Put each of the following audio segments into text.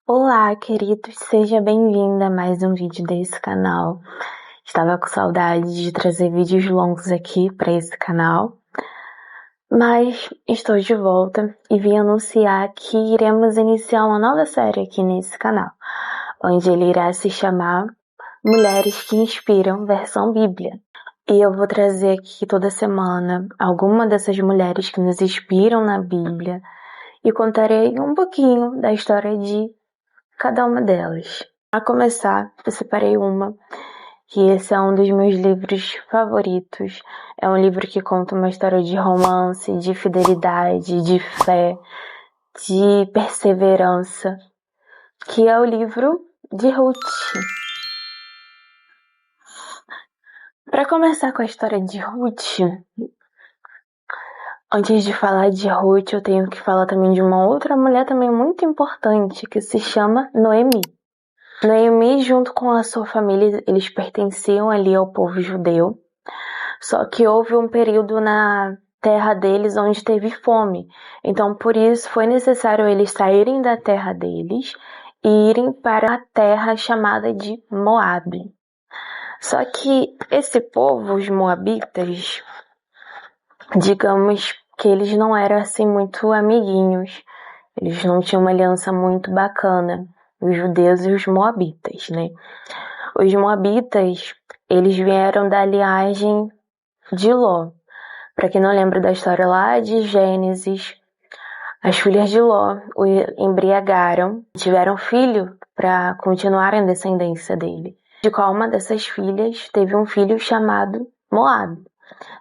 Olá, queridos, seja bem-vinda a mais um vídeo desse canal. Estava com saudade de trazer vídeos longos aqui para esse canal, mas estou de volta e vim anunciar que iremos iniciar uma nova série aqui nesse canal, onde ele irá se chamar Mulheres que Inspiram, versão Bíblia. E eu vou trazer aqui toda semana alguma dessas mulheres que nos inspiram na Bíblia e contarei um pouquinho da história de cada uma delas. A começar, eu separei uma, que esse é um dos meus livros favoritos. É um livro que conta uma história de romance, de fidelidade, de fé, de perseverança, que é o livro de Ruth. Para começar com a história de Ruth, antes de falar de Ruth, eu tenho que falar também de uma outra mulher também muito importante, que se chama Noemi. Noemi, junto com a sua família, eles pertenciam ali ao povo judeu, só que houve um período na terra deles onde teve fome, então por isso foi necessário eles saírem da terra deles e irem para a terra chamada de Moabe. Só que esse povo, os moabitas, digamos que eles não eram assim muito amiguinhos, eles não tinham uma aliança muito bacana, os judeus e os moabitas, né? Os moabitas, eles vieram da linhagem de Ló. Para quem não lembra da história lá de Gênesis, as filhas de Ló o embriagaram, tiveram filho para continuarem a descendência dele. De qual uma dessas filhas teve um filho chamado Moab.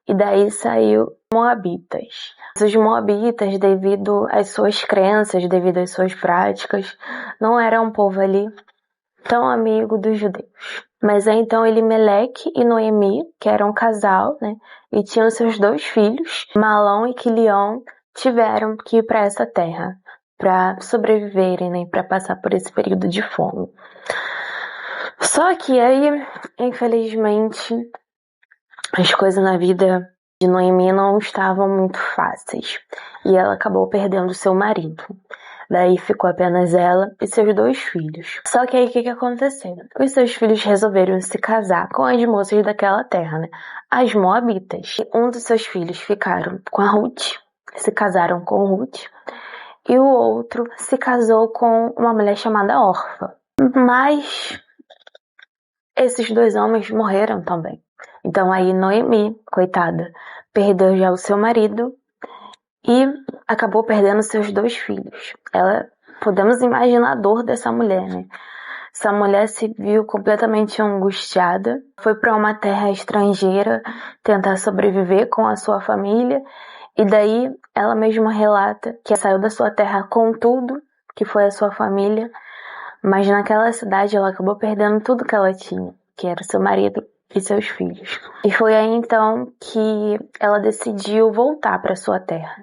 E daí saiu Moabitas. Os Moabitas, devido às suas crenças, devido às suas práticas, não eram um povo ali tão amigo dos judeus. Mas aí então Elimeleque e Noemi, que eram um casal, né, e tinham seus 2 filhos, Malão e Quilion, tiveram que ir para essa terra para sobreviverem, né, para passar por esse período de fome. Só que aí, infelizmente, as coisas na vida de Noemi não estavam muito fáceis e ela acabou perdendo seu marido. Daí ficou apenas ela e seus 2 filhos. Só que aí o que aconteceu? Os seus filhos resolveram se casar com as moças daquela terra, né? As moabitas. Um dos seus filhos ficaram com a Ruth, se casaram com Ruth, e o outro se casou com uma mulher chamada Orfa. Mas esses 2 homens morreram também. Então aí Noemi, coitada, perdeu já o seu marido e acabou perdendo seus 2 filhos. Podemos imaginar a dor dessa mulher, né? Essa mulher se viu completamente angustiada, foi para uma terra estrangeira tentar sobreviver com a sua família, e daí ela mesma relata que saiu da sua terra com tudo, que foi a sua família, mas naquela cidade ela acabou perdendo tudo que ela tinha, que era seu marido e seus filhos. E foi aí então que ela decidiu voltar para sua terra.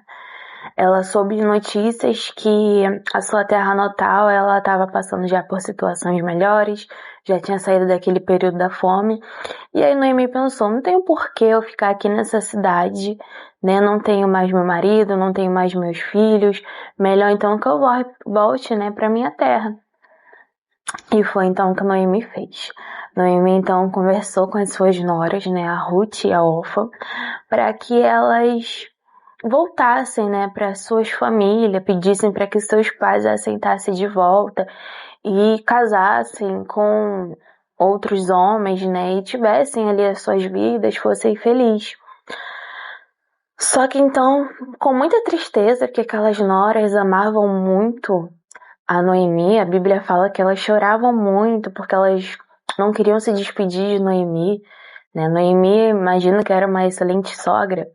Ela soube de notícias que a sua terra natal ela estava passando já por situações melhores, já tinha saído daquele período da fome. E aí Noemi pensou, não tenho por que eu ficar aqui nessa cidade, né? Não tenho mais meu marido, não tenho mais meus filhos. Melhor então que eu volte, né, para minha terra. E foi então que Noemi fez. Noemi então conversou com as suas noras, né, a Ruth e a Orfa, para que elas voltassem, né, para suas famílias, pedissem para que seus pais a aceitassem de volta e casassem com outros homens, né, e tivessem ali as suas vidas, fossem felizes. Só que então, com muita tristeza, porque aquelas noras amavam muito a Noemi, a Bíblia fala que elas choravam muito porque elas não queriam se despedir de Noemi, né? Noemi, imagino que era uma excelente sogra.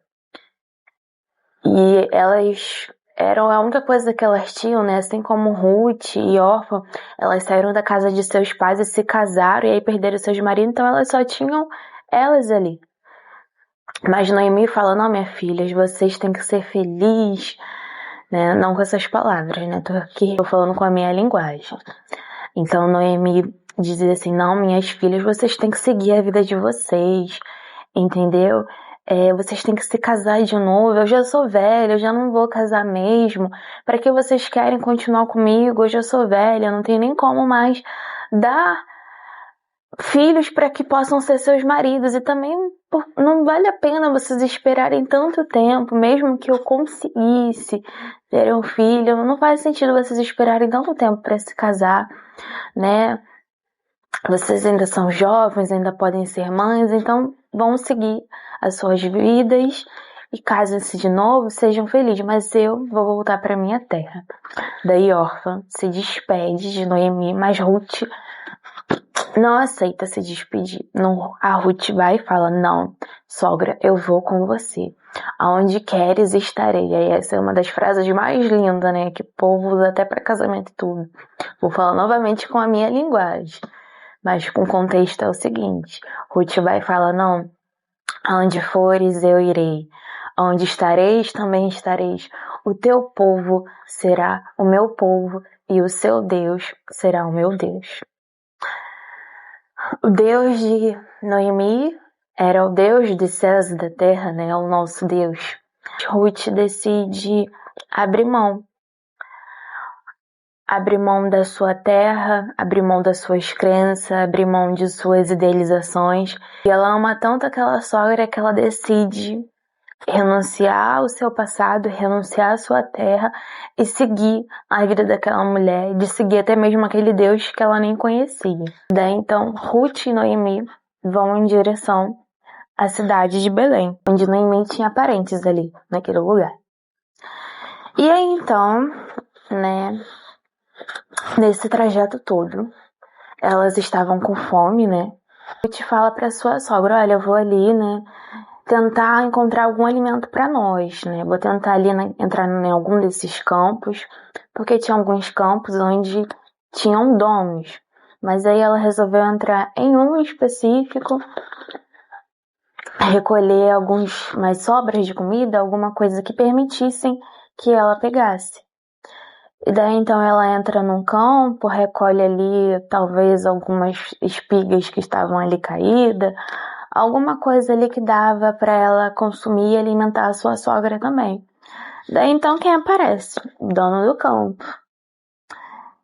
E elas eram a única coisa que elas tinham, né? Assim como Ruth e Orfa, elas saíram da casa de seus pais e se casaram e aí perderam seus maridos, então elas só tinham elas ali. Mas Noemi fala, não, minha filha, vocês têm que ser felizes, né? Não com essas palavras, né? Tô falando com a minha linguagem. Então Noemi dizia assim, não, minhas filhas, vocês têm que seguir a vida de vocês, entendeu? vocês têm que se casar de novo, eu já sou velha, eu já não vou casar mesmo, para que vocês querem continuar comigo? Eu já sou velha, não tenho nem como mais dar filhos para que possam ser seus maridos, e também não vale a pena vocês esperarem tanto tempo, mesmo que eu conseguisse ter um filho, não faz sentido vocês esperarem tanto tempo para se casar, né? Vocês ainda são jovens, ainda podem ser mães, então vão seguir as suas vidas e casem-se de novo, sejam felizes, mas eu vou voltar para minha terra. Daí Orfa se despede de Noemi, mas Ruth não aceita se despedir. A Ruth vai e fala: não, sogra, eu vou com você. Aonde queres estarei. E essa é uma das frases mais lindas, né? Que o povo usa até para casamento e tudo. Vou falar novamente com a minha linguagem. Mas com contexto é o seguinte: Ruth vai e fala: não, aonde fores eu irei, aonde estareis também estareis, o teu povo será o meu povo e o seu Deus será o meu Deus. O Deus de Noemi era o Deus dos céus e da terra, né? O nosso Deus. Ruth decide abrir mão. Abrir mão da sua terra, abrir mão das suas crenças, abrir mão de suas idealizações. E ela ama tanto aquela sogra que ela decide renunciar ao seu passado, renunciar à sua terra e seguir a vida daquela mulher, de seguir até mesmo aquele Deus que ela nem conhecia. Daí então Ruth e Noemi vão em direção à cidade de Belém, onde Noemi tinha parentes ali, naquele lugar. E aí então, né, nesse trajeto todo, elas estavam com fome, né? Ruth fala pra sua sogra: olha, eu vou ali, né, tentar encontrar algum alimento para nós, né? Vou tentar ali entrar em algum desses campos, porque tinha alguns campos onde tinham donos. Mas aí ela resolveu entrar em um específico, recolher mais sobras de comida, alguma coisa que permitissem que ela pegasse. E daí então ela entra num campo, recolhe ali talvez algumas espigas que estavam ali caídas, alguma coisa ali que dava para ela consumir e alimentar a sua sogra também. Daí então quem aparece? O dono do campo.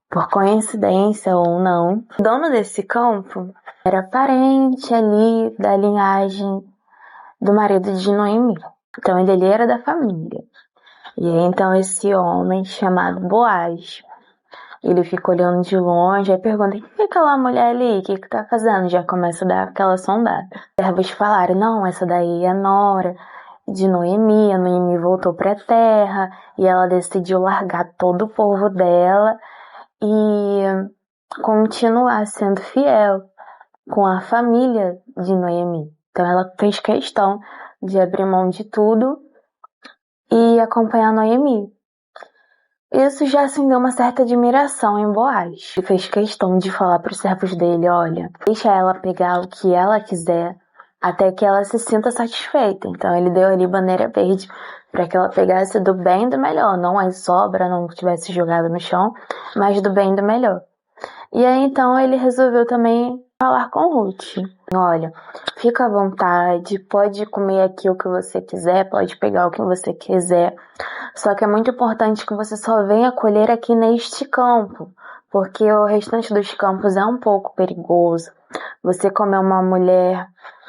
Por coincidência ou não, o dono desse campo era parente ali da linhagem do marido de Noemi. Então ele era da família. E aí então esse homem chamado Boaz, ele fica olhando de longe, aí pergunta: o que é aquela mulher ali? O que tá fazendo? Já começa a dar aquela sondada. Os servos falaram: não, essa daí é a nora de Noemi. A Noemi voltou pra terra e ela decidiu largar todo o povo dela e continuar sendo fiel com a família de Noemi. Então ela fez questão de abrir mão de tudo e acompanhar Noemi. Isso já acendeu uma certa admiração em Boaz. Ele fez questão de falar para os servos dele: olha, deixa ela pegar o que ela quiser até que ela se sinta satisfeita. Então ele deu ali bandeira verde para que ela pegasse do bem e do melhor, não as sobras, não tivesse jogado no chão, mas do bem e do melhor. E aí então ele resolveu também falar com Ruth: olha, fica à vontade, pode comer aqui o que você quiser, pode pegar o que você quiser, só que é muito importante que você só venha colher aqui neste campo, porque o restante dos campos é um pouco perigoso. Você, como é uma mulher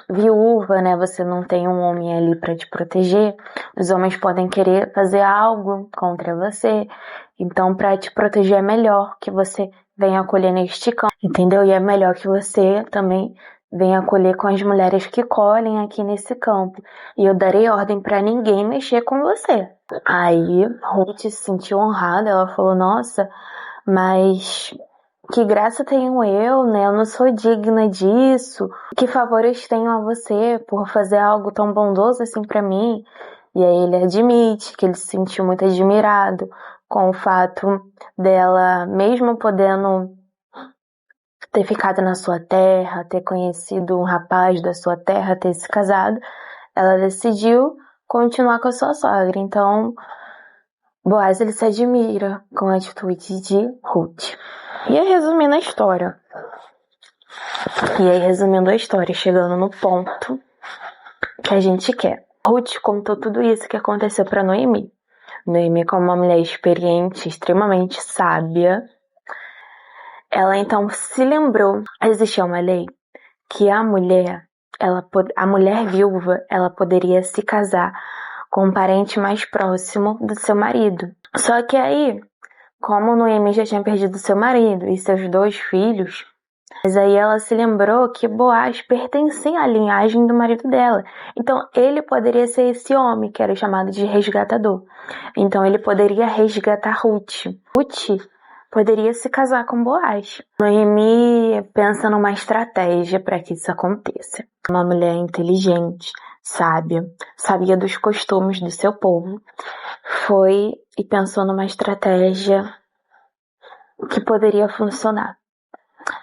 viúva, né, você não tem um homem ali para te proteger, os homens podem querer fazer algo contra você, então para te proteger é melhor que você venha acolher neste campo, entendeu? E é melhor que você também venha acolher com as mulheres que colhem aqui nesse campo, e eu darei ordem para ninguém mexer com você. Aí Ruth se sentiu honrada, ela falou: nossa, mas que graça tenho eu, né? Eu não sou digna disso. Que favores tenho a você por fazer algo tão bondoso assim para mim? E aí ele admite que ele se sentiu muito admirado com o fato dela, mesmo podendo ter ficado na sua terra, ter conhecido um rapaz da sua terra, ter se casado, ela decidiu continuar com a sua sogra. Então Boaz, ele se admira com a atitude de Ruth. E aí, resumindo a história. Chegando no ponto que a gente quer. Ruth contou tudo isso que aconteceu para Noemi. Noemi, como uma mulher experiente, extremamente sábia, ela então se lembrou, existia uma lei que a mulher viúva, ela poderia se casar com um parente mais próximo do seu marido. Só que aí, como Noemi já tinha perdido seu marido e seus 2 filhos, mas aí ela se lembrou que Boaz pertencia à linhagem do marido dela. Então ele poderia ser esse homem que era chamado de resgatador. Então ele poderia resgatar Ruth. Ruth poderia se casar com Boaz. Noemi pensa numa estratégia para que isso aconteça. Uma mulher inteligente, sábia, sabia dos costumes do seu povo. Foi e pensou numa estratégia que poderia funcionar.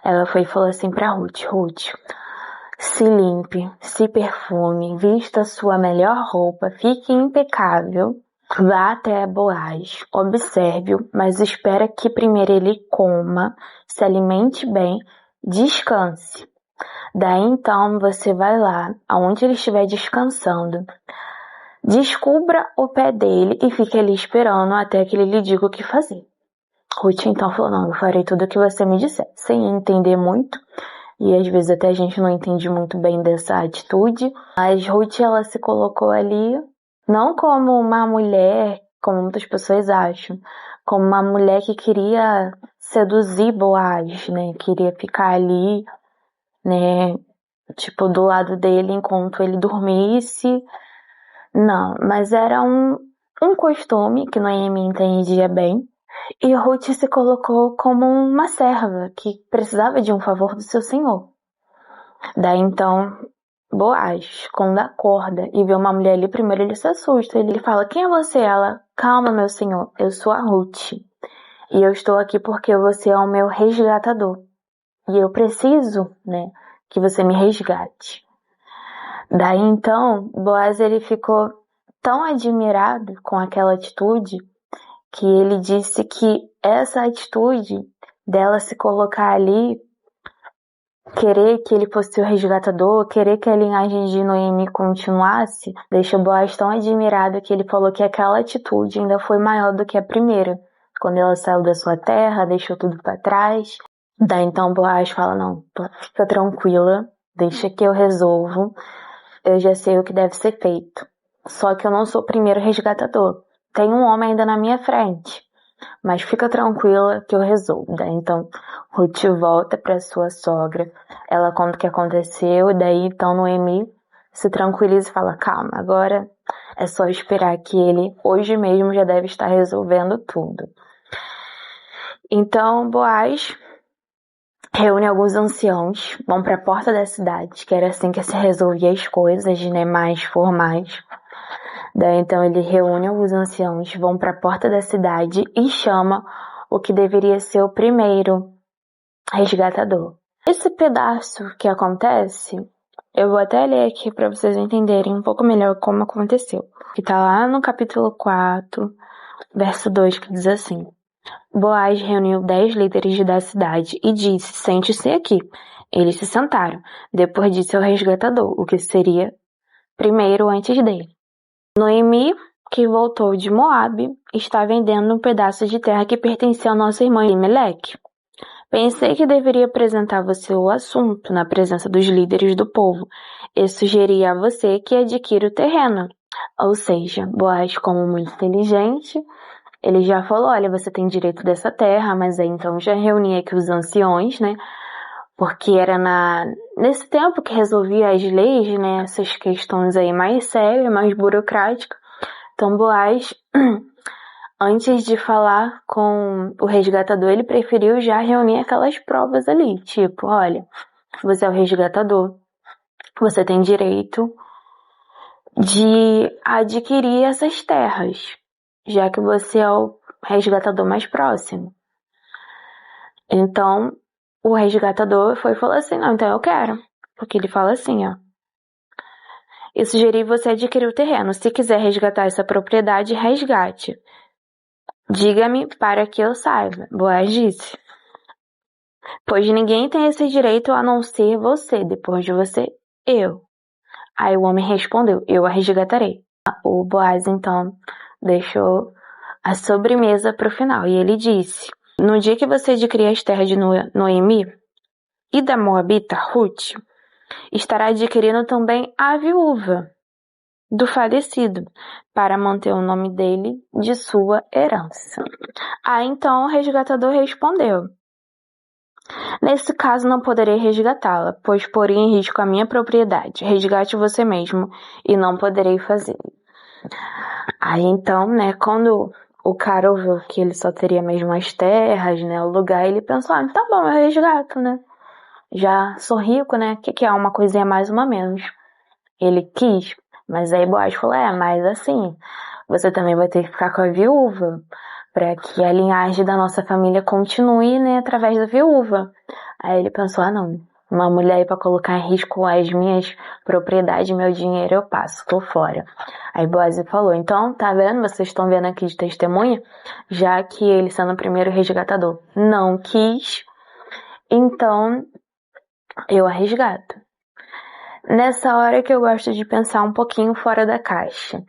Ela foi e falou assim pra Ruth: Ruth, se limpe, se perfume, vista sua melhor roupa, fique impecável, vá até Boaz, observe-o, mas espera que primeiro ele coma, se alimente bem, descanse. Daí então você vai lá, aonde ele estiver descansando, descubra o pé dele e fique ali esperando até que ele lhe diga o que fazer. Ruth então falou: não, eu farei tudo o que você me disser, sem entender muito, e às vezes até a gente não entende muito bem dessa atitude, mas Ruth, ela se colocou ali não como uma mulher, como muitas pessoas acham, como uma mulher que queria seduzir Boaz, né, queria ficar ali, né, tipo, do lado dele enquanto ele dormisse. Não, mas era um costume que Noemi entendia bem. E Ruth se colocou como uma serva que precisava de um favor do seu senhor. Daí então, Boaz, quando acorda e vê uma mulher ali, primeiro ele se assusta. Ele fala: quem é você? Ela: calma, meu senhor, eu sou a Ruth. E eu estou aqui porque você é o meu resgatador. E eu preciso, né, que você me resgate. Daí então, Boaz, ele ficou tão admirado com aquela atitude que ele disse que essa atitude dela se colocar ali, querer que ele fosse o resgatador, querer que a linhagem de Noemi continuasse, deixou Boaz tão admirado que ele falou que aquela atitude ainda foi maior do que a primeira, quando ela saiu da sua terra, deixou tudo para trás. Daí então Boaz fala: não, fica tranquila, deixa que eu resolvo, eu já sei o que deve ser feito. Só que eu não sou o primeiro resgatador. Tem um homem ainda na minha frente. Mas fica tranquila que eu resolvo. Daí então Ruth volta para sua sogra. Ela conta o que aconteceu. E daí então Noemi se tranquiliza e fala: calma, agora é só esperar que ele hoje mesmo já deve estar resolvendo tudo. Então Boaz reúne alguns anciãos, vão para a porta da cidade, que era assim que se resolvia as coisas, né, mais formais. Daí então ele reúne alguns anciãos, vão para a porta da cidade e chama o que deveria ser o primeiro resgatador. Esse pedaço que acontece, eu vou até ler aqui para vocês entenderem um pouco melhor como aconteceu. Que tá lá no capítulo 4, verso 2, que diz assim: Boaz reuniu 10 líderes da cidade e disse: sente-se aqui. Eles se sentaram. Depois disse ao resgatador o que seria primeiro antes dele. Noemi, que voltou de Moabe, está vendendo um pedaço de terra que pertencia ao nosso irmão Elimeleque. Pensei que deveria apresentar a você o assunto na presença dos líderes do povo e sugerir a você que adquira o terreno. Ou seja, Boaz, como muito inteligente, ele já falou: olha, você tem direito dessa terra, mas aí então já reuni aqui os anciões, né? Porque era nesse tempo que resolvia as leis, né? Essas questões aí mais sérias, mais burocráticas. Então Boaz, antes de falar com o resgatador, ele preferiu já reunir aquelas provas ali. Tipo: olha, você é o resgatador, você tem direito de adquirir essas terras, já que você é o resgatador mais próximo. Então, o resgatador foi e falou assim: não, então eu quero. Porque ele fala assim, ó: eu sugeri você adquirir o terreno. Se quiser resgatar essa propriedade, resgate. Diga-me para que eu saiba. Boaz disse: pois ninguém tem esse direito a não ser você. Depois de você, eu. Aí o homem respondeu: eu a resgatarei. O Boaz, então, deixou a sobremesa para o final. E ele disse: no dia que você adquirir as terras de Noemi e da Moabita, Ruth, estará adquirindo também a viúva do falecido, para manter o nome dele de sua herança. Aí então o resgatador respondeu: nesse caso não poderei resgatá-la, pois poria em risco a minha propriedade. Resgate você mesmo, e não poderei fazê-lo. Aí então, né, quando o cara ouviu que ele só teria mesmo as terras, né, o lugar, ele pensou: tá bom, eu resgato, né? Já sou rico, né? O que é uma coisinha mais, uma menos? Ele quis, mas aí Boaz falou: mas assim, você também vai ter que ficar com a viúva, para que a linhagem da nossa família continue, né, através da viúva. Aí ele pensou: não, uma mulher aí para colocar em risco as minhas propriedades, meu dinheiro, eu passo, tô fora. Aí Boaz falou: então, tá vendo, vocês estão vendo aqui de testemunha, já que ele, sendo o primeiro resgatador, não quis, então eu a resgato. Nessa hora que eu gosto de pensar um pouquinho fora da caixa.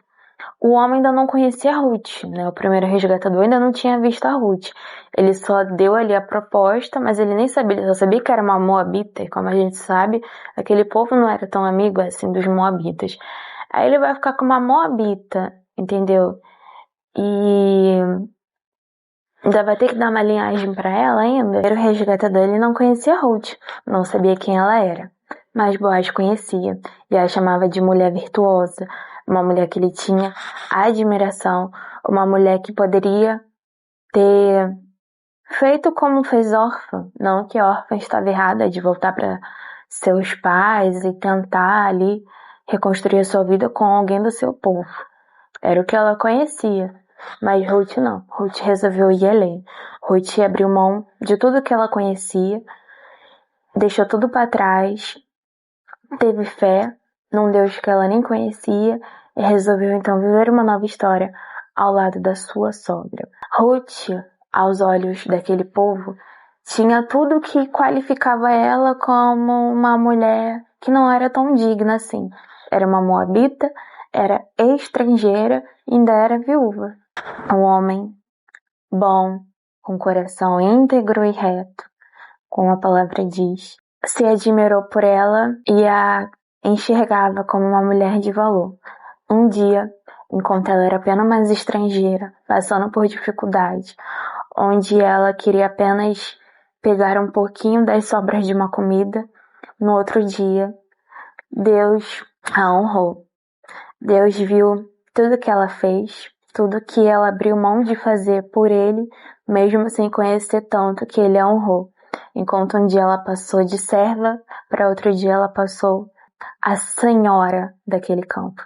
O homem ainda não conhecia a Ruth, né? O primeiro resgatador ainda não tinha visto a Ruth. Ele só deu ali a proposta, mas ele nem sabia, ele só sabia que era uma moabita, e como a gente sabe, aquele povo não era tão amigo assim dos moabitas. Aí ele vai ficar com uma moabita, entendeu? E ainda vai ter que dar uma linhagem para ela ainda. O primeiro resgatador, ele não conhecia a Ruth, não sabia quem ela era. Mas Boaz conhecia, e a chamava de mulher virtuosa, uma mulher que ele tinha admiração, uma mulher que poderia ter feito como fez Orfa. Não que Orfa estava errada de voltar para seus pais e tentar ali reconstruir a sua vida com alguém do seu povo. Era o que ela conhecia. Mas Ruth não. Ruth resolveu ir além. Ruth abriu mão de tudo que ela conhecia, deixou tudo para trás, teve fé num Deus que ela nem conhecia e resolveu então viver uma nova história ao lado da sua sogra. Ruth, aos olhos daquele povo, tinha tudo que qualificava ela como uma mulher que não era tão digna assim. Era uma moabita, era estrangeira e ainda era viúva. Um homem bom, com coração íntegro e reto, como a palavra diz, se admirou por ela e a enxergava como uma mulher de valor. Um dia, enquanto ela era apenas uma estrangeira, passando por dificuldade, onde ela queria apenas pegar um pouquinho das sobras de uma comida, no outro dia, Deus a honrou. Deus viu tudo que ela fez, tudo que ela abriu mão de fazer por ele, mesmo sem conhecer tanto, que ele a honrou. Enquanto um dia ela passou de serva, para outro dia ela passou a senhora daquele campo.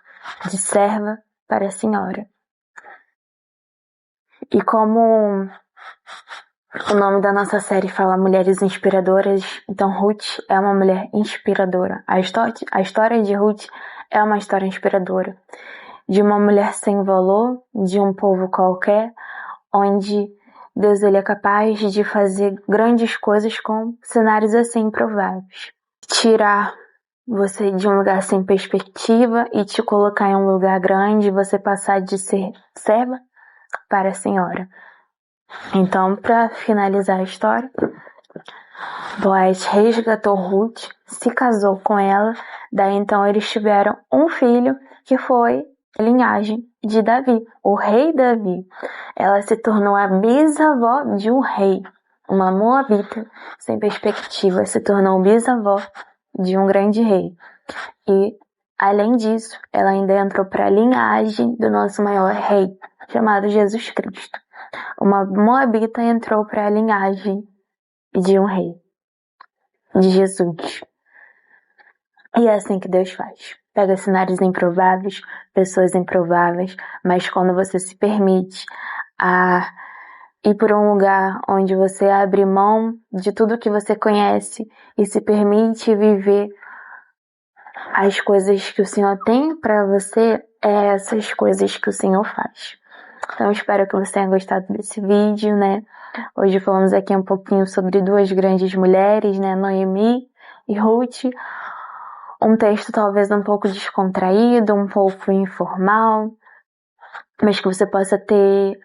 De serva para senhora. E como o nome da nossa série fala mulheres inspiradoras, então Ruth é uma mulher inspiradora. A história de Ruth é uma história inspiradora. De uma mulher sem valor, de um povo qualquer, onde Deus ele é capaz de fazer grandes coisas com cenários assim improváveis. Tirar você de um lugar sem perspectiva e te colocar em um lugar grande, você passar de ser serva para senhora. Então, para finalizar a história, Boaz resgatou Ruth, se casou com ela, daí então eles tiveram um filho que foi a linhagem de Davi, o rei Davi. Ela se tornou a bisavó de um rei, uma moabita sem perspectiva, se tornou bisavó de um grande rei. E, além disso, ela ainda entrou para a linhagem do nosso maior rei, chamado Jesus Cristo. Uma moabita entrou para a linhagem de um rei, de Jesus. E é assim que Deus faz. Pega cenários improváveis, pessoas improváveis, mas quando você se permite a ir por um lugar onde você abre mão de tudo que você conhece e se permite viver as coisas que o Senhor tem para você, é essas coisas que o Senhor faz. Então espero que você tenha gostado desse vídeo, né? Hoje falamos aqui um pouquinho sobre duas grandes mulheres, né? Noemi e Ruth. Um texto talvez um pouco descontraído, um pouco informal, mas que você possa ter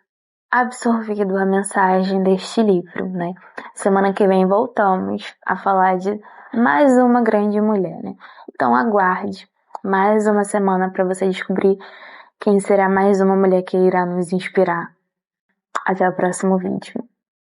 absorvido a mensagem deste livro, né? Semana que vem voltamos a falar de mais uma grande mulher, né? Então aguarde mais uma semana para você descobrir quem será mais uma mulher que irá nos inspirar. Até o próximo vídeo.